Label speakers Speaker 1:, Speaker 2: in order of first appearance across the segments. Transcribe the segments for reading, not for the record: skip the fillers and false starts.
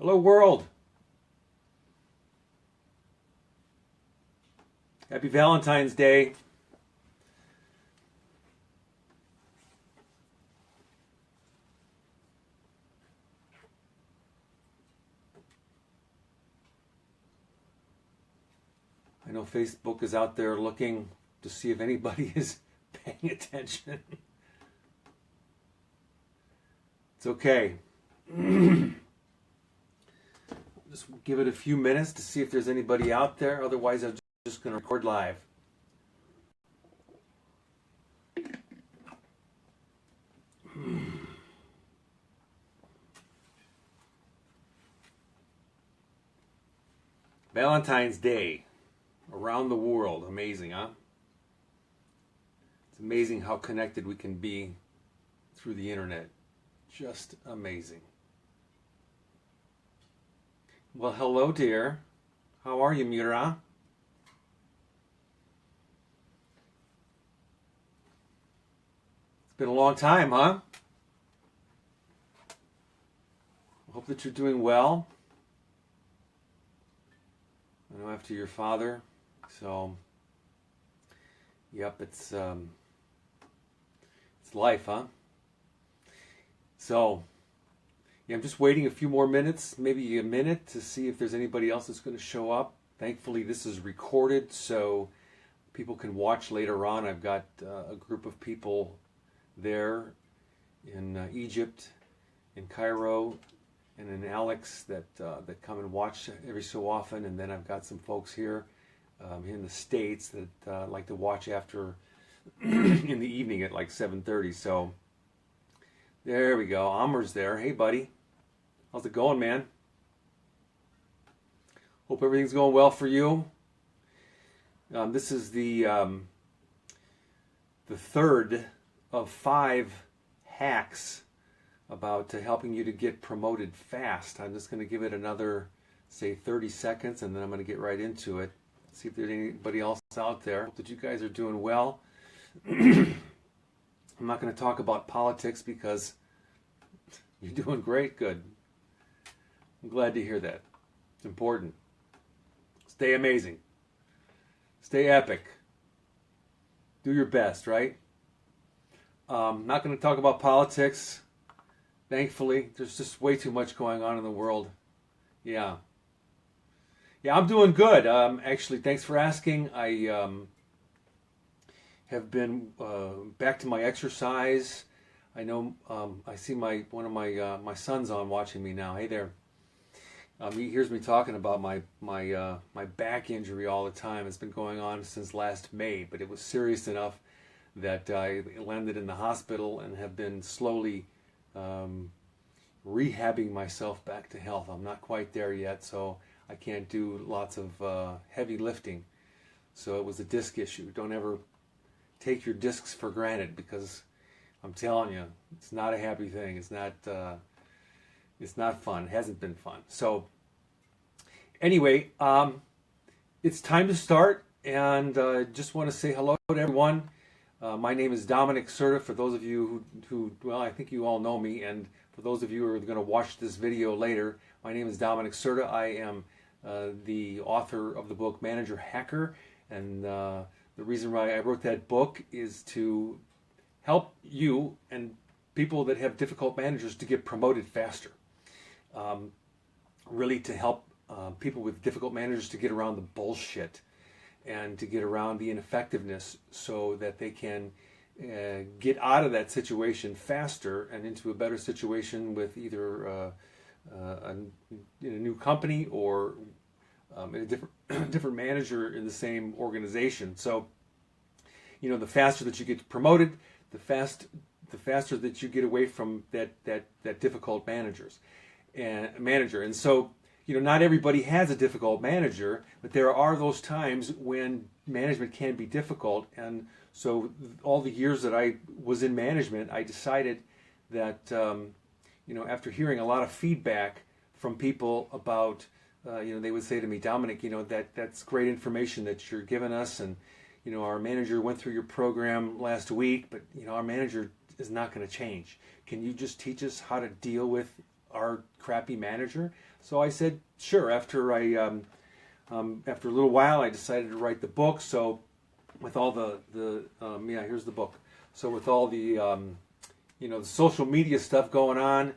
Speaker 1: Hello, world. Happy Valentine's Day. I know Facebook is out there looking to see if anybody is paying attention. It's okay. Just give it a few minutes to see if there's anybody out there. Otherwise, I'm just going to record live. Valentine's Day around the world. Amazing, huh? It's amazing how connected we can be through the internet. Just amazing. Well, hello, dear. How are you, Mira? It's been a long time, huh? I hope that you're doing well. I know after your father, so yep, it's life, huh? So yeah, I'm just waiting a few more minutes, maybe a minute, to see if there's anybody else that's going to show up. Thankfully, this is recorded, so people can watch later on. I've got a group of people there in Egypt, in Cairo, and in Alex that come and watch every so often. And then I've got some folks here in the States that like to watch after in the evening at like 7:30. So there we go. Amar's there. Hey, buddy. How's it going, man? Hope everything's going well for you. This is the third of 5 hacks about helping you to get promoted fast. I'm just going to give it another, say, 30 seconds, and then I'm going to get right into it. See if there's anybody else out there. Hope that you guys are doing well. I'm not going to talk about politics because you're doing great. Good. I'm glad to hear that. It's important. Stay amazing. Stay epic. Do your best, right? Not going to talk about politics. Thankfully, there's just way too much going on in the world. Yeah. Yeah, I'm doing good. Actually, thanks for asking. I have been back to my exercise. I know I see one of my sons on watching me now. Hey there. He hears me talking about my back injury all the time. It's been going on since last May, but it was serious enough that I landed in the hospital and have been slowly rehabbing myself back to health. I'm not quite there yet, so I can't do lots of heavy lifting. So it was a disc issue. Don't ever take your discs for granted, because I'm telling you, it's not a happy thing. It's not fun. It hasn't been fun. So anyway, it's time to start, and just want to say hello to everyone. My name is Dominic Serta. For those of you who, well, I think you all know me, and for those of you who are going to watch this video later, my name is Dominic Serta. I am the author of the book Manager Hacker, and the reason why I wrote that book is to help you and people that have difficult managers to get promoted faster. Really to help people with difficult managers to get around the bullshit and to get around the ineffectiveness, so that they can get out of that situation faster and into a better situation with either in a new company or a different manager in the same organization. So, you know, the faster that you get promoted, the faster that you get away from that difficult manager. And so, you know, not everybody has a difficult manager, but there are those times when management can be difficult. And so all the years that I was in management, I decided that, you know, after hearing a lot of feedback from people about, you know, they would say to me, Dominic, you know, that's great information that you're giving us. And, you know, our manager went through your program last week, but, you know, our manager is not going to change. Can you just teach us how to deal with our crappy manager. So I said, sure. After a little while, I decided to write the book. So with all yeah, here's the book. So with all the the social media stuff going on,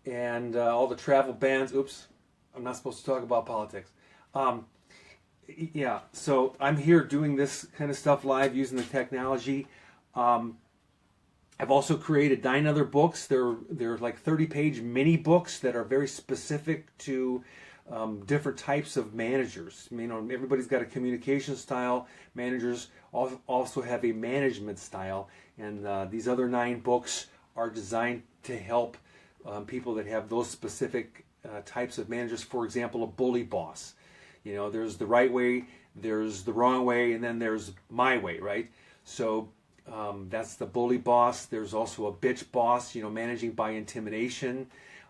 Speaker 1: and all the travel bans. Oops, I'm not supposed to talk about politics. Yeah, so I'm here doing this kind of stuff live using the technology. I've also created 9 other books. They're like 30-page mini books that are very specific to different types of managers. Everybody's got a communication style. Managers also have a management style, and these other 9 books are designed to help people that have those specific types of managers. For example, a bully boss. There's the right way, there's the wrong way, and then there's my way, right? So that's the bully boss. There's also a bitch boss, managing by intimidation.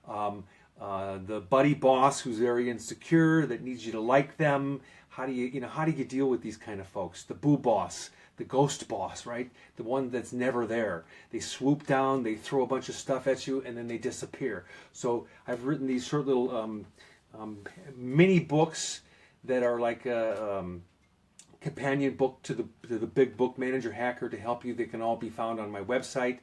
Speaker 1: The buddy boss who's very insecure, that needs you to like them. How do you deal with these kind of folks? The boo boss, the ghost boss, right? The one that's never there. They swoop down, they throw a bunch of stuff at you, and then they disappear. So I've written these short little mini books that are like a companion book to the Big Book Manager Hacker to help you. They can all be found on my website.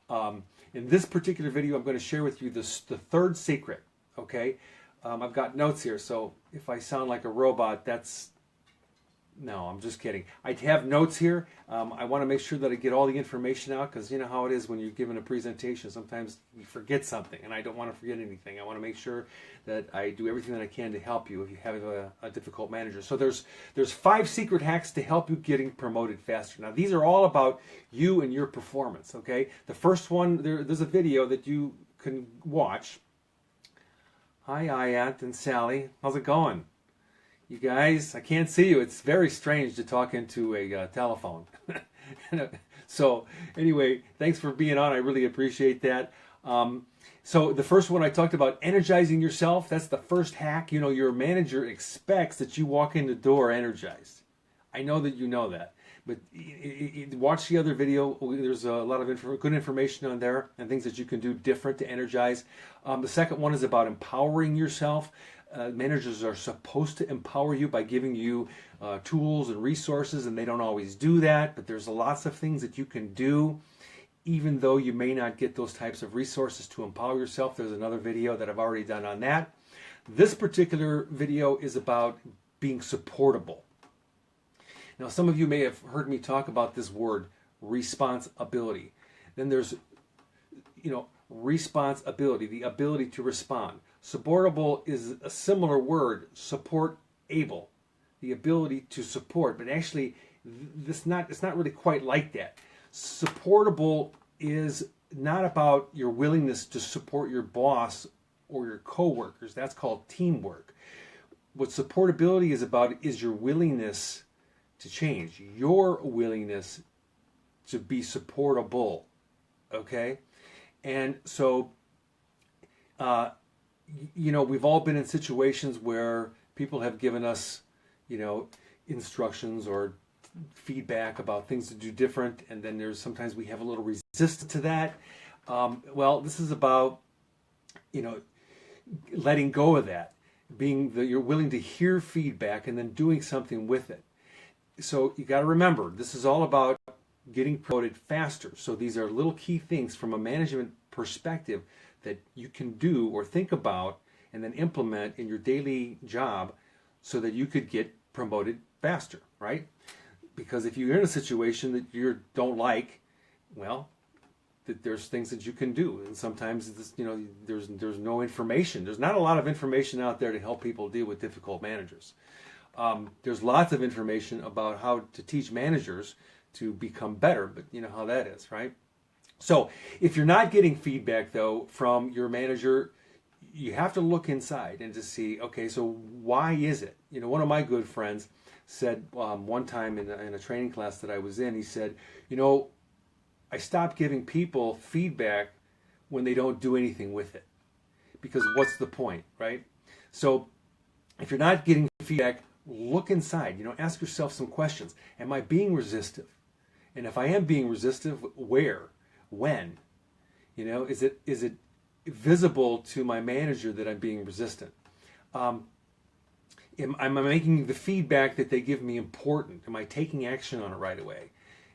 Speaker 1: In this particular video, I'm going to share with you the 3rd secret. Okay, I've got notes here, so if I sound like a robot, no, I'm just kidding. I have notes here. I want to make sure that I get all the information out, because you know how it is when you're giving a presentation. Sometimes you forget something, and I don't want to forget anything. I want to make sure that I do everything that I can to help you if you have a difficult manager. So there's 5 secret hacks to help you getting promoted faster. Now, these are all about you and your performance, okay? The first one, there's a video that you can watch. Hi, Ayat and Sally. How's it going? You guys, I can't see you. It's very strange to talk into a telephone. So anyway, thanks for being on. I really appreciate that. So the first one I talked about, energizing yourself. That's the first hack. Your manager expects that you walk in the door energized. I know that you know that. But watch the other video. There's a lot of good information on there and things that you can do different to energize. The second one is about empowering yourself. Managers are supposed to empower you by giving you tools and resources, and they don't always do that. But there's lots of things that you can do, even though you may not get those types of resources to empower yourself. There's another video that I've already done on that. This particular video is about being supportable. Now, some of you may have heard me talk about this word, responsibility. Then there's, responsibility, the ability to respond. Supportable is a similar word, support able, the ability to support. But actually, it's not really quite like that. Supportable is not about your willingness to support your boss or your coworkers. That's called teamwork. What supportability is about is your willingness to change, your willingness to be supportable, okay? And so, we've all been in situations where people have given us, instructions or feedback about things to do different, and then sometimes we have a little resistance to that. Well, this is about, letting go of that, you're willing to hear feedback and then doing something with it. So you got to remember, this is all about getting promoted faster. So these are little key things from a management perspective that you can do or think about and then implement in your daily job so that you could get promoted faster, right? Because if you're in a situation that you don't like, well, there's things that you can do. And sometimes there's no information. There's not a lot of information out there to help people deal with difficult managers. There's lots of information about how to teach managers to become better, but you know how that is, right? So if you're not getting feedback, though, from your manager, you have to look inside and to see, okay, so why is it? One of my good friends said one time in a training class that I was in, he said, I stopped giving people feedback when they don't do anything with it. Because what's the point, right? So if you're not getting feedback, look inside. Ask yourself some questions. Am I being resistive? And if I am being resistive, where? When? Is it visible to my manager that I'm being resistant? Am I making the feedback that they give me important? Am I taking action on it right away?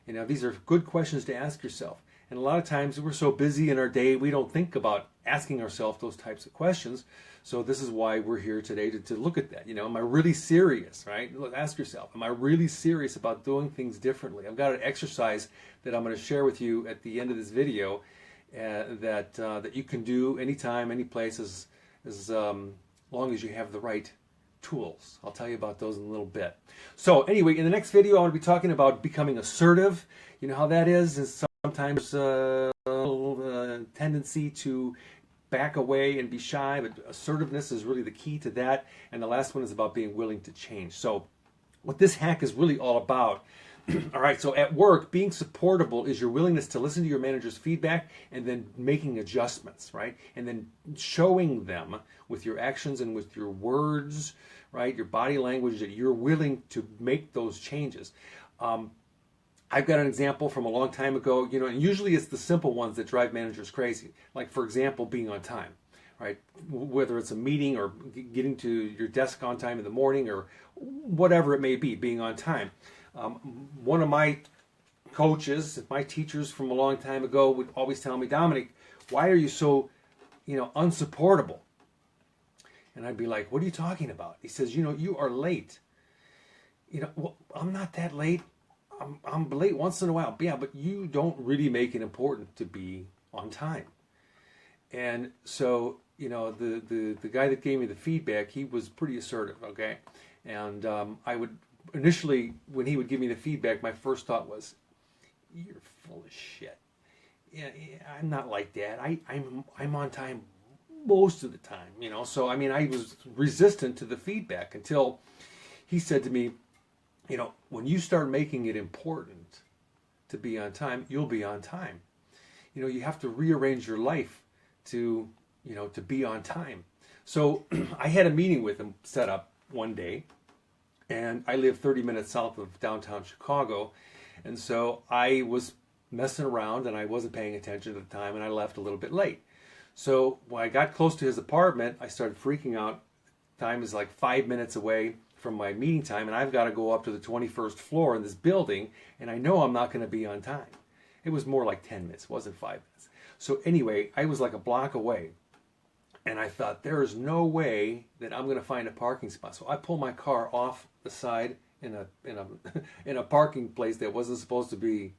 Speaker 1: You know, these are good questions to ask yourself. And a lot of times we're so busy in our day, we don't think about asking ourselves those types of questions. So this is why we're here today to look at that. You know, am I really serious, right? Look, ask yourself, am I really serious about doing things differently? I've got an exercise that I'm going to share with you at the end of this video that you can do anytime, any place, as long as you have the right tools. I'll tell you about those in a little bit. So anyway, in the next video, I want to be talking about becoming assertive. You know how that is sometimes a tendency to back away and be shy, but assertiveness is really the key to that. And the last one is about being willing to change. So what this hack is really all about. All right, so at work, being supportable is your willingness to listen to your manager's feedback and then making adjustments, right? And then showing them with your actions and with your words, right? Your body language that you're willing to make those changes. I've got an example from a long time ago, you know, and usually it's the simple ones that drive managers crazy. Like, for example, being on time, right? Whether it's a meeting or getting to your desk on time in the morning or whatever it may be, being on time. One of my coaches, my teachers from a long time ago would always tell me, Dominic, why are you so, you know, unsupportable? And I'd be like, what are you talking about? He says, you know, you are late. You know, well, I'm not that late. I'm late once in a while. Yeah, but you don't really make it important to be on time. And so, you know, the guy that gave me the feedback, he was pretty assertive, okay? And I would initially, when he would give me the feedback, my first thought was, you're full of shit. Yeah, I'm not like that. I'm on time most of the time, you know. So, I mean, I was resistant to the feedback until he said to me, you know, when you start making it important to be on time, you'll be on time. You know, you have to rearrange your life to, you know, to be on time. So I had a meeting with him set up one day, and I live 30 minutes south of downtown Chicago, and so I was messing around and I wasn't paying attention at the time, and I left a little bit late. So when I got close to his apartment, I started freaking out. Time is like 5 minutes away from my meeting time, and I've got to go up to the 21st floor in this building, and I know I'm not going to be on time. It was more like 10 minutes, it wasn't 5 minutes. So anyway, I was like a block away, and I thought, there is no way that I'm going to find a parking spot. So I pulled my car off the side in a parking place that wasn't supposed to be,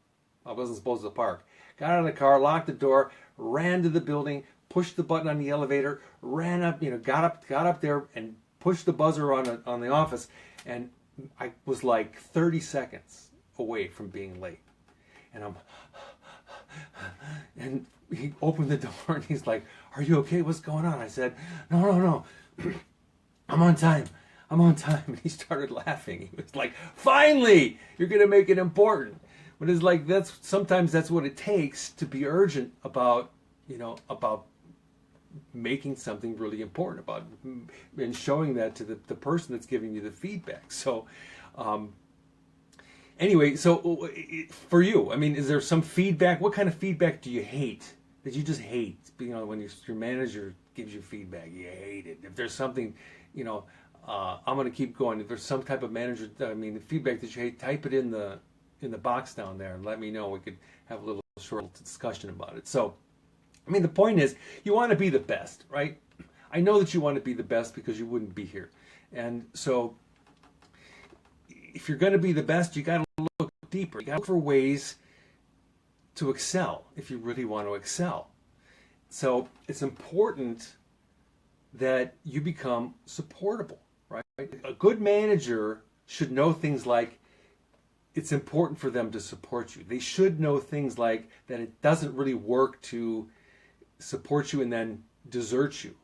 Speaker 1: I wasn't supposed to park. Got out of the car, locked the door, ran to the building, pushed the button on the elevator, ran up, you know, got up there and pushed the buzzer on the office, and I was like 30 seconds away from being late. And he opened the door and he's like, are you okay? What's going on? I said, no. I'm on time. And he started laughing. He was like, finally, you're going to make it important. But it's like, sometimes that's what it takes to be urgent about, you know, about making something really important about and showing that to the person that's giving you the feedback. So anyway, so for you, I mean, is there some feedback? What kind of feedback do you hate, that you just hate? You know, when your manager gives you feedback, you hate it. If there's something, you know, I'm going to keep going. If there's some type of manager, I mean, the feedback that you hate, type it in the box down there and let me know. We could have a little short discussion about it. So, I mean, the point is, you want to be the best, right? I know that you want to be the best because you wouldn't be here. And so, if you're going to be the best, you got to look deeper. You got to look for ways to excel if you really want to excel. So, it's important that you become supportable, right? A good manager should know things like, it's important for them to support you. They should know things like that it doesn't really work to support you and then desert you.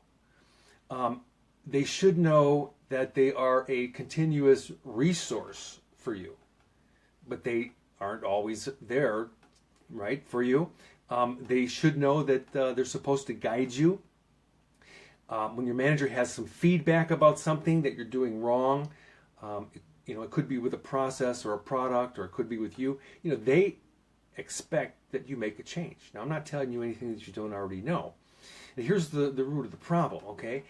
Speaker 1: They should know that they are a continuous resource for you, but they aren't always there, right, for you. They should know that they're supposed to guide you. When your manager has some feedback about something that you're doing wrong, you know, it could be with a process or a product, or it could be with you. You know, they expect that you make a change. Now, I'm not telling you anything that you don't already know, And here's the root of the problem, okay?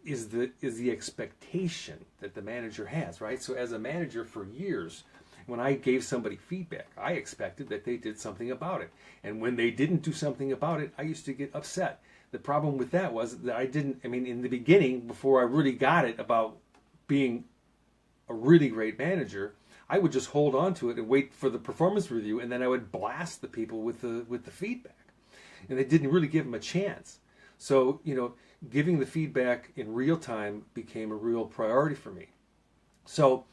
Speaker 1: Is the expectation that the manager has, right? So as a manager for years, when I gave somebody feedback, I expected that they did something about it. And when they didn't do something about it, I used to get upset. The problem with that was that in the beginning, before I really got it about being a really great manager, I would just hold on to it and wait for the performance review, and then I would blast the people with the feedback. And they didn't really give them a chance. So, giving the feedback in real time became a real priority for me. So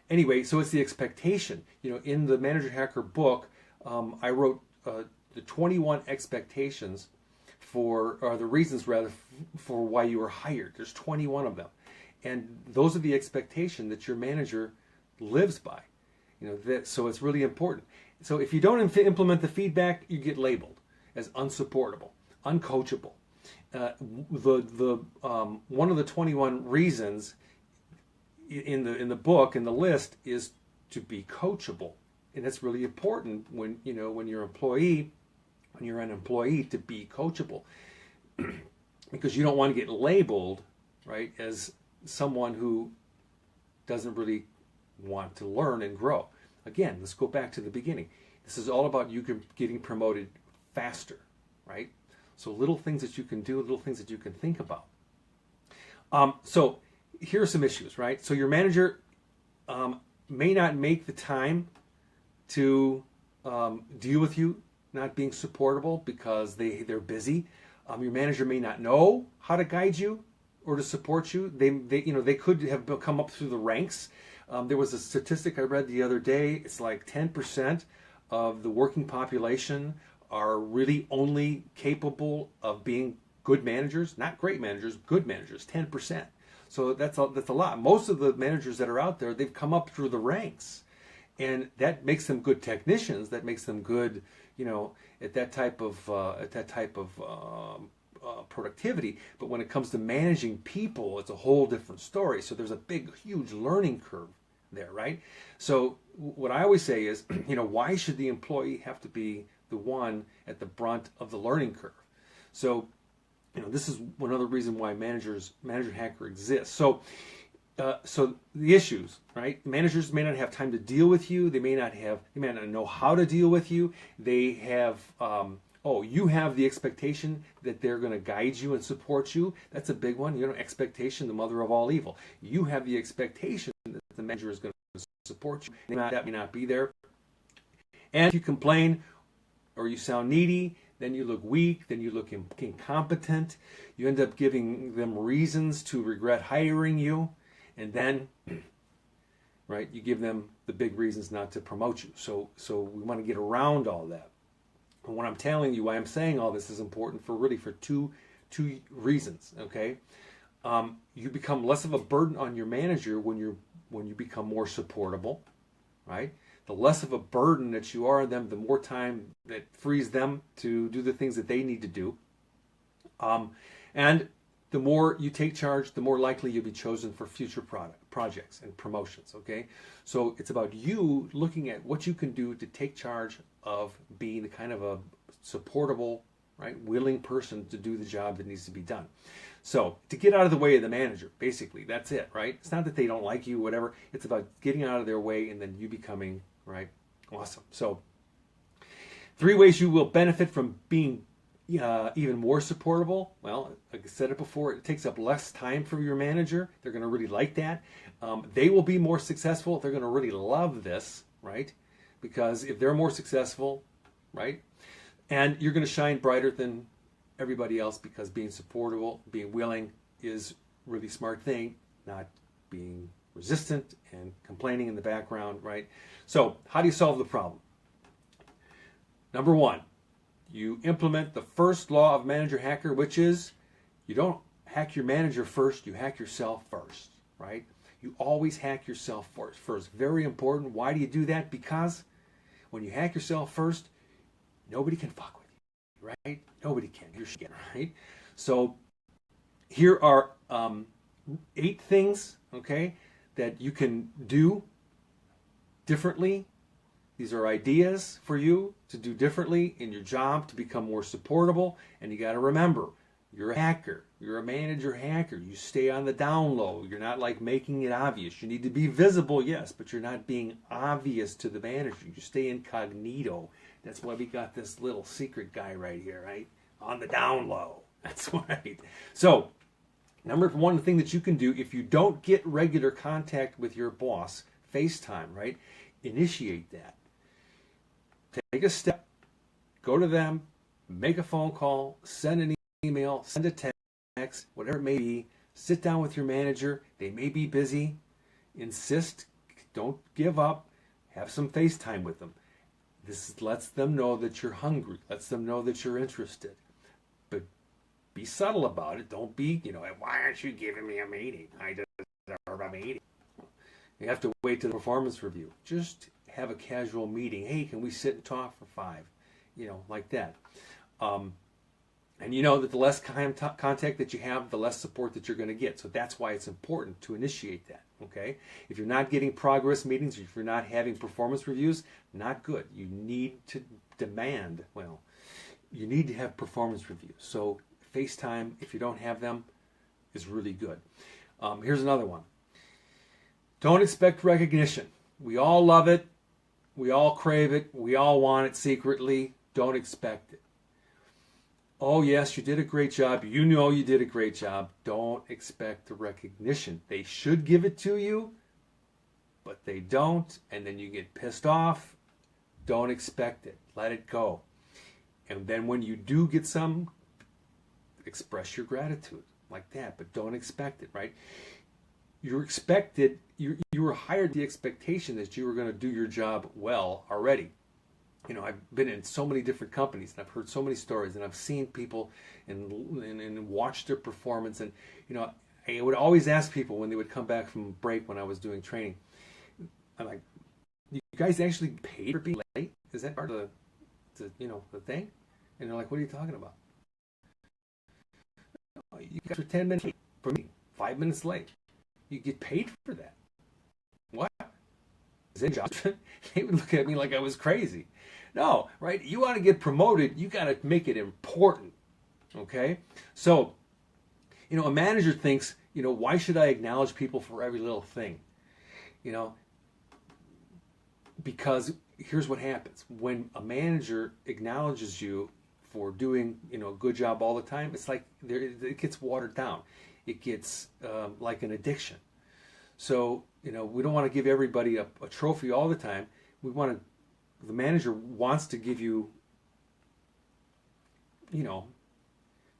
Speaker 1: anyway, so it's the expectation. In the Manager Hacker book, I wrote the 21 expectations or the reasons rather for why you were hired. There's 21 of them. And those are the expectation that your manager lives by. So it's really important. So if you don't implement the feedback, you get labeled as unsupportable, uncoachable. One of the 21 reasons in the book, in the list, is to be coachable, and that's really important when you're an employee, to be coachable, because you don't want to get labeled, right, as someone who doesn't really want to learn and grow. Again, let's go back to the beginning. This is all about you getting promoted faster, right? So little things that you can do, little things that you can think about. So here are some issues, right? So your manager may not make the time to deal with you not being supportable because they're busy. Your manager may not know how to guide you or to support you. They could have come up through the ranks. There was a statistic I read the other day. It's like 10% of the working population are really only capable of being good managers, not great managers, good managers, 10%. So that's a lot. Most of the managers that are out there, they've come up through the ranks, and that makes them good technicians. That makes them good, at that type of productivity. But when it comes to managing people, it's a whole different story. So there's a huge learning curve there, right? So what I always say is, why should the employee have to be the one at the brunt of the learning curve? So, this is one other reason why Manager Hacker exists. So the issues, right? Managers may not have time to deal with you. They may not know how to deal with you. They have, you have the expectation that they're going to guide you and support you. That's a big one. Expectation, the mother of all evil. You have the expectation that the manager is going to support you. That may not be there. And if you complain or you sound needy, then you look weak, then you look incompetent. You end up giving them reasons to regret hiring you, and then, right, you give them the big reasons not to promote you. So we want to get around all that. And what I'm telling you, why I'm saying all this is important for two reasons. Okay, you become less of a burden on your manager when you become more supportable, right? The less of a burden that you are on them, the more time that frees them to do the things that they need to do. And the more you take charge, the more likely you'll be chosen for future projects and promotions, okay? So it's about you looking at what you can do to take charge of being the kind of a supportable, right, willing person to do the job that needs to be done. So to get out of the way of the manager, basically, that's it, right? It's not that they don't like you, whatever. It's about getting out of their way and then you becoming, right, awesome. So 3 ways you will benefit from being even more supportable. Well, like I said it before, it takes up less time for your manager. They're going to really like that. They will be more successful. They're going to really love this, right? Because if they're more successful, right, and you're going to shine brighter than everybody else, because being supportable, being willing is a really smart thing, not being resistant and complaining in the background, right? So how do you solve the problem? Number 1, you implement the first law of Manager Hacker, which is you don't hack your manager first, you hack yourself first, right? You always hack yourself first. Very important. Why do you do that? Because when you hack yourself first, nobody can fuck with you, right? Nobody can. You're shit, right? So here are 8 things, okay, that you can do differently These are ideas for you to do differently in your job to become more supportable. And you got to remember, you're a hacker. You're a manager hacker. You stay on the down low. You're not like making it obvious. You need to be visible, yes, but you're not being obvious to the manager. You stay incognito. That's why we got this little secret guy right here, right? On the down low. That's right. So, number one thing that you can do if you don't get regular contact with your boss, FaceTime, right? Initiate that. Take a step, go to them, make a phone call, send an email, send a text, whatever it may be. Sit down with your manager. They may be busy. Insist. Don't give up. Have some FaceTime with them. This lets them know that you're hungry. Lets them know that you're interested. But be subtle about it. Don't be, why aren't you giving me a meeting? I deserve a meeting. You have to wait to the performance review. Just have a casual meeting. Hey, can we sit and talk for 5? Like that. And you know that the less contact that you have, the less support that you're going to get. So that's why it's important to initiate that. Okay? If you're not getting progress meetings, if you're not having performance reviews, not good. You need to you need to have performance reviews. So FaceTime, if you don't have them, is really good. Here's another one. Don't expect recognition. We all love it. We all crave it. We all want it secretly. Don't expect it. Oh, yes, you did a great job. You know you did a great job. Don't expect the recognition. They should give it to you, but they don't, and then you get pissed off. Don't expect it. Let it go. And then when you do get some, express your gratitude like that, but don't expect it, right? You're expected, you were hired the expectation that you were going to do your job well already. I've been in so many different companies, and I've heard so many stories, and I've seen people and watched their performance. And, I would always ask people when they would come back from break when I was doing training, I'm like, you guys actually paid for being late? Is that part of the thing? And they're like, what are you talking about? You guys are 10 minutes late for me, 5 minutes late. You get paid for that. What? Is it job? They would look at me like I was crazy. No, right? You want to get promoted, you got to make it important. Okay? So, a manager thinks, why should I acknowledge people for every little thing? Because here's what happens. When a manager acknowledges you for doing, a good job all the time, it's like it gets watered down. It gets like an addiction. So, we don't want to give everybody a trophy all the time. The manager wants to give you,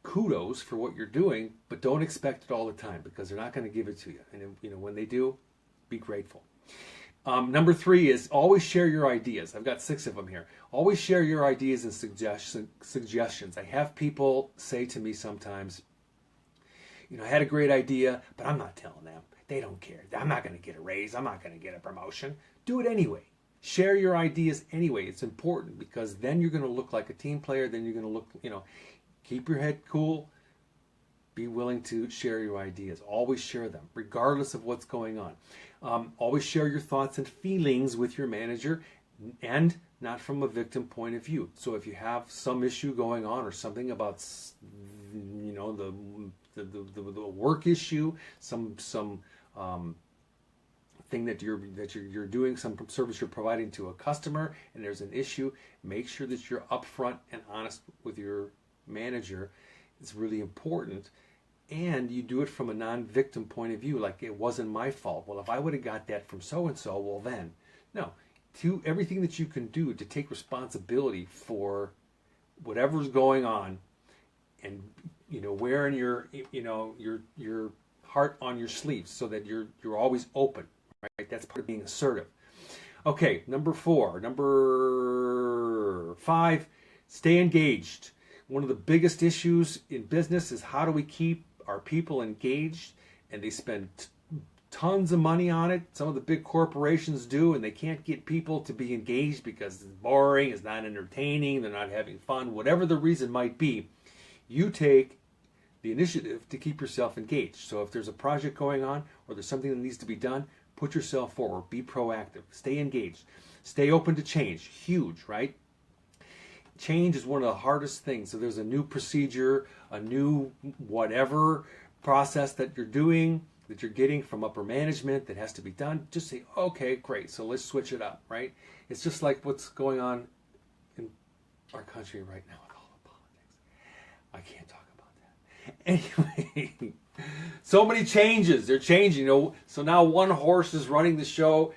Speaker 1: kudos for what you're doing, but don't expect it all the time because they're not going to give it to you. And, when they do, be grateful. Number 3 is always share your ideas. I've got 6 of them here. Always share your ideas and suggestions. I have people say to me sometimes, I had a great idea, but I'm not telling them. They don't care. I'm not going to get a raise. I'm not going to get a promotion. Do it anyway. Share your ideas anyway. It's important because then you're going to look like a team player. Then you're going to look, keep your head cool. Be willing to share your ideas. Always share them, regardless of what's going on. Always share your thoughts and feelings with your manager and not from a victim point of view. So if you have some issue going on or something about, the work issue, some thing that you're doing, some service you're providing to a customer, and there's an issue, make sure that you're upfront and honest with your manager. It's really important. And you do it from a non-victim point of view, like it wasn't my fault. Well, if I would have got that from so-and-so, well then. No. Do everything that you can do to take responsibility for whatever's going on and, wearing your heart on your sleeves so that you're always open, right? That's part of being assertive. Okay, number 5, stay engaged. One of the biggest issues in business is how do we keep our people engaged, and they spend tons of money on it. Some of the big corporations do, and they can't get people to be engaged because it's boring, it's not entertaining, they're not having fun, whatever the reason might be. You take the initiative to keep yourself engaged. So if there's a project going on or there's something that needs to be done, put yourself forward, be proactive, stay engaged. Stay open to change. Huge, right? Change is one of the hardest things. So there's a new procedure, a new whatever process that you're doing, that you're getting from upper management that has to be done. Just say, okay, great. So let's switch it up, right? It's just like what's going on in our country right now with all the politics. I can't talk about that. Anyway, so many changes. They're changing. So now one horse is running the show,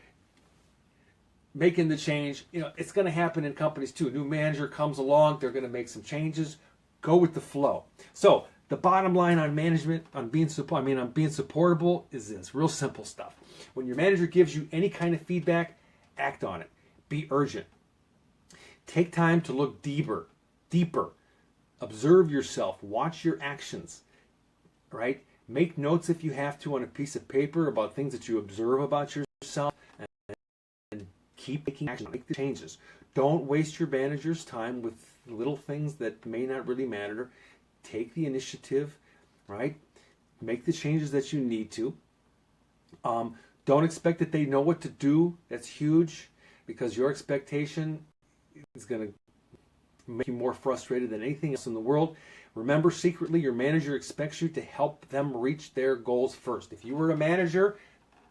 Speaker 1: making the change. It's going to happen in companies too. A new manager comes along, they're going to make some changes. Go with the flow. So the bottom line on management, on being supportable, is this real simple stuff. When your manager gives you any kind of feedback, act on it. Be urgent. Take time to look deeper. Observe yourself. Watch your actions. Right? Make notes if you have to on a piece of paper about things that you observe about yourself, and keep making action. Make the changes. Don't waste your manager's time with little things that may not really matter. Take the initiative, right? Make the changes that you need to. Don't expect that they know what to do. That's huge, because your expectation is going to make you more frustrated than anything else in the world. Remember, secretly, your manager expects you to help them reach their goals first. If you were a manager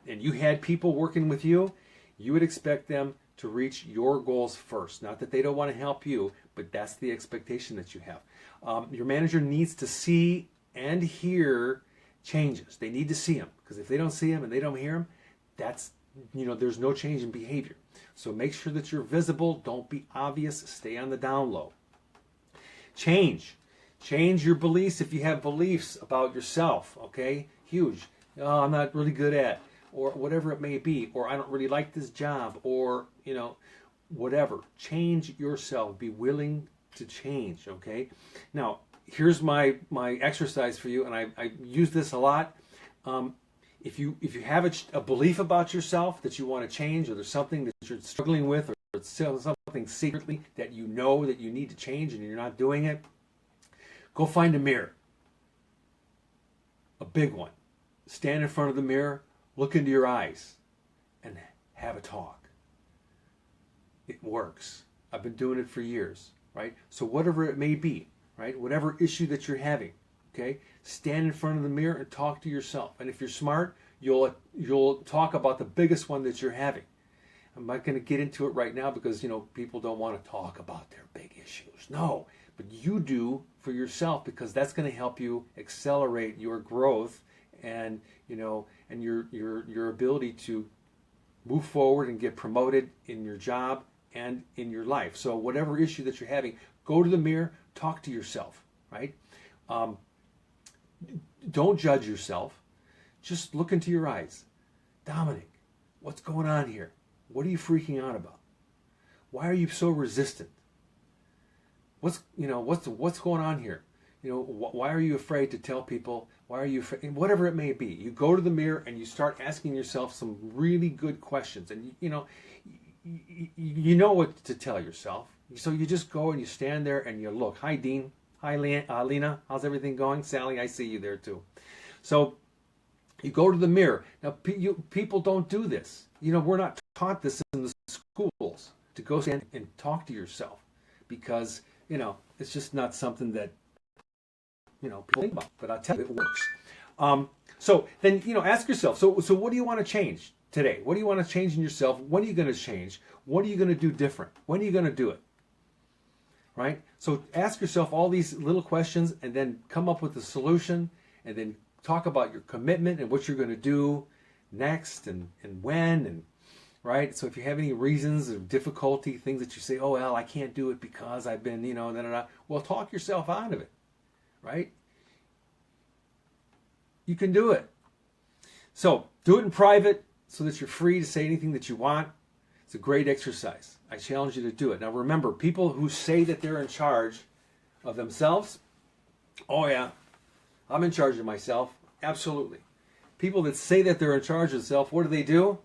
Speaker 1: and you had people working with you, you would expect them to reach your goals first. Not that they don't want to help you, but that's the expectation that you have. Your manager needs to see and hear changes. They need to see them, because if they don't see them and they don't hear them, there's no change in behavior. So make sure that you're visible. Don't be obvious. Stay on the down low. Change your beliefs if you have beliefs about yourself. Okay, huge. Oh, I'm not really good at, or whatever it may be, or I don't really like this job, or whatever. Change yourself. Be willing to change. Okay. Now here's my exercise for you, and I use this a lot. If you have a belief about yourself that you want to change, or there's something that you're struggling with, or it's something secretly that you know that you need to change and you're not doing it, go find a mirror, a big one. Stand in front of the mirror, look into your eyes, and have a talk. It works. I've been doing it for years, right? So whatever it may be, right? Whatever issue that you're having, okay? Stand in front of the mirror and talk to yourself. And if you're smart, you'll talk about the biggest one that you're having. I'm not going to get into it right now because, people don't want to talk about their big issues. No, but you do for yourself, because that's going to help you accelerate your growth and, and your ability to move forward and get promoted in your job and in your life. So whatever issue that you're having, go to the mirror, talk to yourself, right? Don't judge yourself. Just look into your eyes. Dominic, what's going on here? What are you freaking out about? Why are you so resistant? What's going on here? Why are you afraid to tell people? Why are you afraid? Whatever it may be, you go to the mirror and you start asking yourself some really good questions, and you know what to tell yourself. So you just go and you stand there and you look. Hi, Dean. Hi, Lena. How's everything going? Sally, I see you there too. So you go to the mirror. Now, people don't do this. We're not taught this in the schools, to go stand and talk to yourself, because, it's just not something that, people think about. But I'll tell you, it works. So then, ask yourself, so what do you want to change today? What do you want to change in yourself? When are you going to change? What are you going to do different? When are you going to do it? Right? So ask yourself all these little questions, and then come up with a solution, and then talk about your commitment and what you're going to do next, and when, and right? So if you have any reasons or difficulty, things that you say, oh, well, I can't do it because I've been, well, talk yourself out of it, right? You can do it. So do it in private so that you're free to say anything that you want. It's a great exercise. I challenge you to do it. Now remember, people who say that they're in charge of themselves, oh yeah, I'm in charge of myself. Absolutely. People that say that they're in charge of themselves, what do?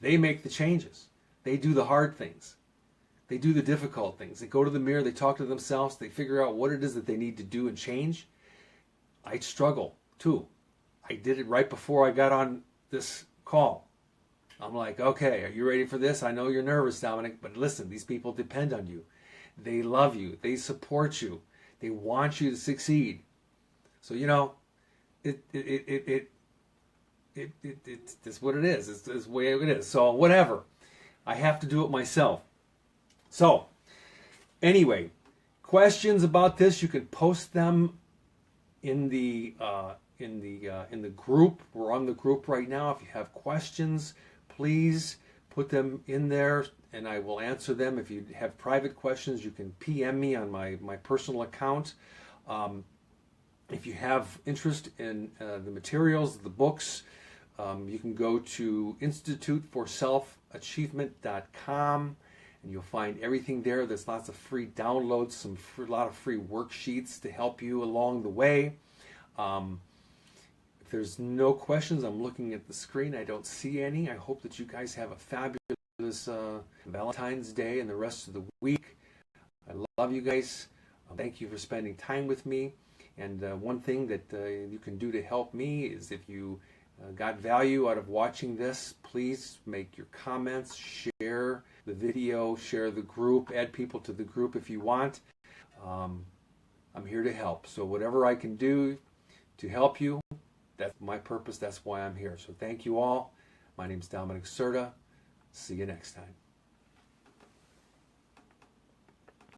Speaker 1: They make the changes. They do the hard things. They do the difficult things. They go to the mirror, they talk to themselves, they figure out what it is that they need to do and change. I struggle too. I did it right before I got on this call. I'm like, okay, are you ready for this? I know you're nervous, Dominic, but listen, these people depend on you. They love you. They support you. They want you to succeed. So, it's what it is. It's the way it is. So, whatever. I have to do it myself. So, anyway, questions about this, you can post them in the group. We're on the group right now. If you have questions, please put them in there and I will answer them. If you have private questions, you can PM me on my personal account. If you have interest in the materials, the books, you can go to instituteforselfachievement.com and you'll find everything there. There's lots of free downloads, a lot of free worksheets to help you along the way. If there's no questions, I'm looking at the screen. I don't see any. I hope that you guys have a fabulous Valentine's Day and the rest of the week. I love you guys. Thank you for spending time with me. And one thing that you can do to help me is if you got value out of watching this, please make your comments, share the video, share the group, add people to the group if you want. I'm here to help. So whatever I can do to help you, that's my purpose. That's why I'm here. So thank you all. My name is Dominic Serta. See you next time.